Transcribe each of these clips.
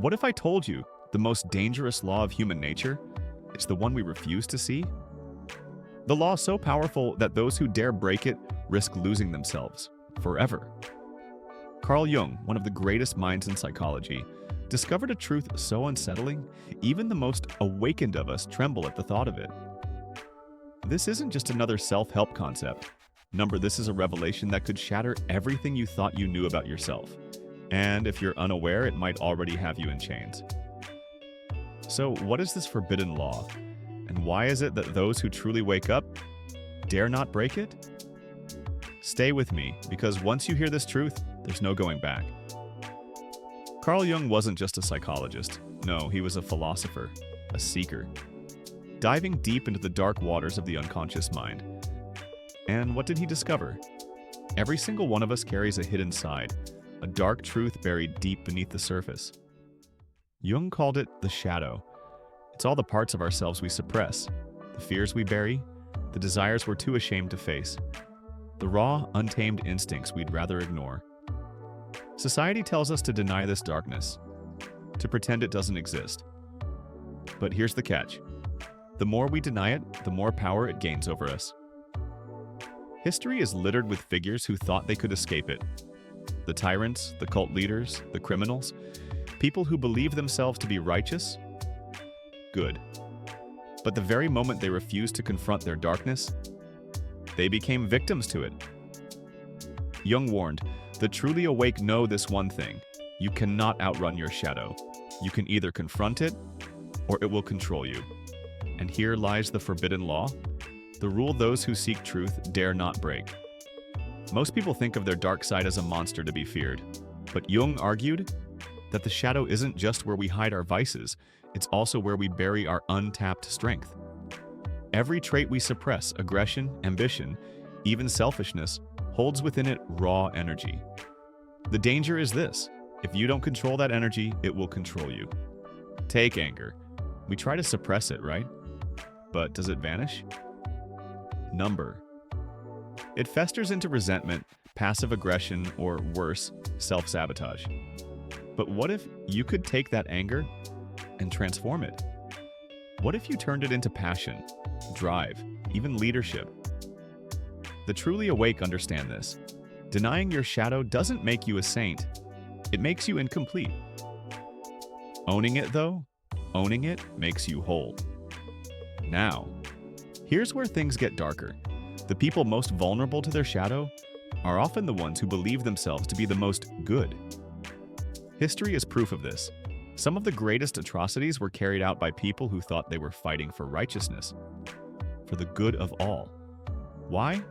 What if I told you the most dangerous law of human nature is the one we refuse to see? The law so powerful that those who dare break it risk losing themselves forever. Carl Jung, one of the greatest minds in psychology, discovered a truth so unsettling, even the most awakened of us tremble at the thought of it. This isn't just another self-help concept. This is a revelation that could shatter everything you thought you knew about yourself. And if you're unaware, it might already have you in chains. So, what is this forbidden law? And why is it that those who truly wake up dare not break it? Stay with me, because once you hear this truth, there's no going back. Carl Jung wasn't just a psychologist. No, he was a philosopher, a seeker, diving deep into the dark waters of the unconscious mind. And what did he discover? Every single one of us carries a hidden side, a dark truth buried deep beneath the surface. Jung called it the shadow. It's all the parts of ourselves we suppress, the fears we bury, the desires we're too ashamed to face, the raw, untamed instincts we'd rather ignore. Society tells us to deny this darkness, to pretend it doesn't exist. But here's the catch. The more we deny it, the more power it gains over us. History is littered with figures who thought they could escape it. The tyrants, the cult leaders, the criminals, people who believe themselves to be righteous, good. But the very moment they refused to confront their darkness, they became victims to it. Jung warned, the truly awake know this one thing: you cannot outrun your shadow. You can either confront it, or it will control you. And here lies the forbidden law, the rule those who seek truth dare not break. Most people think of their dark side as a monster to be feared, but Jung argued that the shadow isn't just where we hide our vices, it's also where we bury our untapped strength. Every trait we suppress, aggression, ambition, even selfishness, holds within it raw energy. The danger is this: if you don't control that energy, it will control you. Take anger. We try to suppress it, right? But does it vanish? It festers into resentment, passive aggression, or worse, self-sabotage. But what if you could take that anger and transform it? What if you turned it into passion, drive, even leadership? The truly awake understand this. Denying your shadow doesn't make you a saint. It makes you incomplete. Owning it, though, owning it makes you whole. Now, here's where things get darker. The people most vulnerable to their shadow are often the ones who believe themselves to be the most good. History is proof of this. Some of the greatest atrocities were carried out by people who thought they were fighting for righteousness, for the good of all. Why?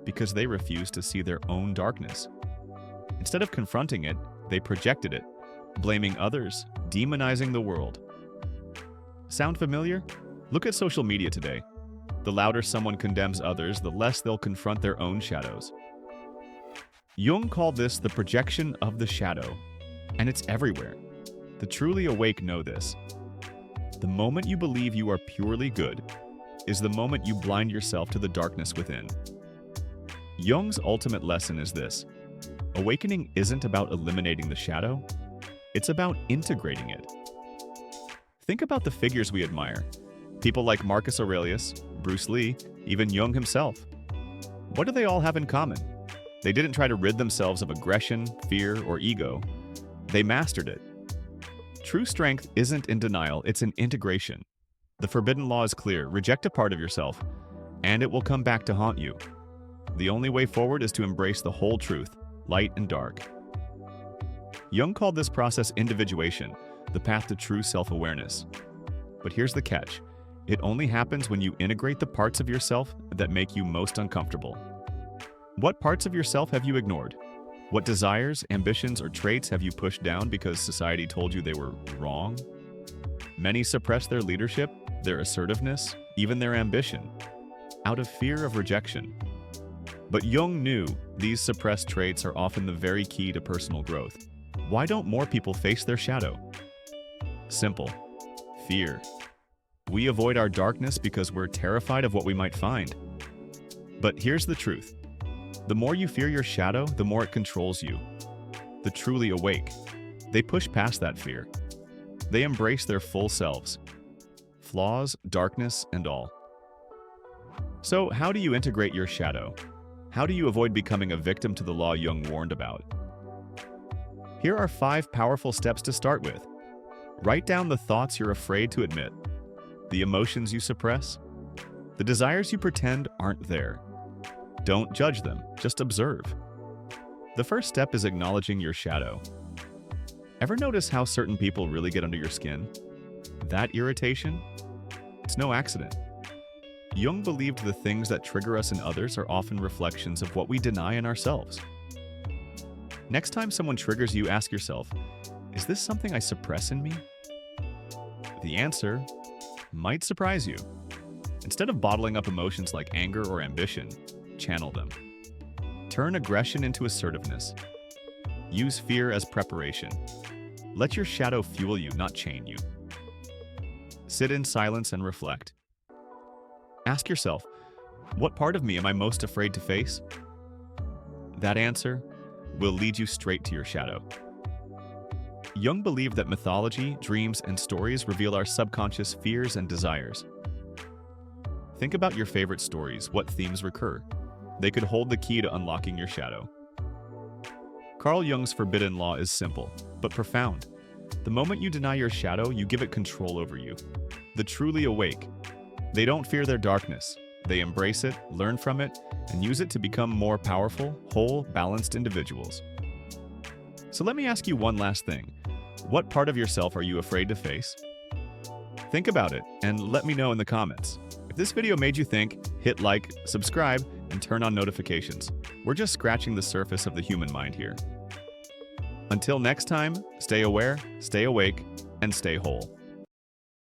Because they refused to see their own darkness. Instead of confronting it, they projected it, blaming others, demonizing the world. Sound familiar? Look at social media today. The louder someone condemns others, the less they'll confront their own shadows. Jung called this the projection of the shadow, and it's everywhere. The truly awake know this. The moment you believe you are purely good is the moment you blind yourself to the darkness within. Jung's ultimate lesson is this: awakening isn't about eliminating the shadow, it's about integrating it. Think about the figures we admire. People like Marcus Aurelius, Bruce Lee, even Jung himself. What do they all have in common? They didn't try to rid themselves of aggression, fear, or ego. They mastered it. True strength isn't in denial, it's in integration. The forbidden law is clear: reject a part of yourself, and it will come back to haunt you. The only way forward is to embrace the whole truth, light and dark. Jung called this process individuation, the path to true self-awareness. But here's the catch: it only happens when you integrate the parts of yourself that make you most uncomfortable. What parts of yourself have you ignored? What desires, ambitions, or traits have you pushed down because society told you they were wrong? Many suppress their leadership, their assertiveness, even their ambition, out of fear of rejection. But Jung knew these suppressed traits are often the very key to personal growth. Why don't more people face their shadow? Simple. Fear. We avoid our darkness because we're terrified of what we might find. But here's the truth. The more you fear your shadow, the more it controls you. The truly awake, they push past that fear. They embrace their full selves, flaws, darkness, and all. So, how do you integrate your shadow? How do you avoid becoming a victim to the law Jung warned about? Here are 5 powerful steps to start with. Write down the thoughts you're afraid to admit, the emotions you suppress, the desires you pretend aren't there. Don't judge them, just observe. The first step is acknowledging your shadow. Ever notice how certain people really get under your skin? That irritation? It's no accident. Jung believed the things that trigger us in others are often reflections of what we deny in ourselves. Next time someone triggers you, ask yourself, is this something I suppress in me? The answer might surprise you. Instead of bottling up emotions like anger or ambition, channel them. Turn aggression into assertiveness. Use fear as preparation. Let your shadow fuel you, not chain you. Sit in silence and reflect. Ask yourself, what part of me am I most afraid to face? That answer will lead you straight to your shadow. Jung believed that mythology, dreams, and stories reveal our subconscious fears and desires. Think about your favorite stories. What themes recur? They could hold the key to unlocking your shadow. Carl Jung's forbidden law is simple, but profound. The moment you deny your shadow, you give it control over you. The truly awake, they don't fear their darkness. They embrace it, learn from it, and use it to become more powerful, whole, balanced individuals. So let me ask you one last thing. What part of yourself are you afraid to face? Think about it and let me know in the comments. If this video made you think, hit like, subscribe, and turn on notifications. We're just scratching the surface of the human mind here. Until next time, stay aware, stay awake, and stay whole.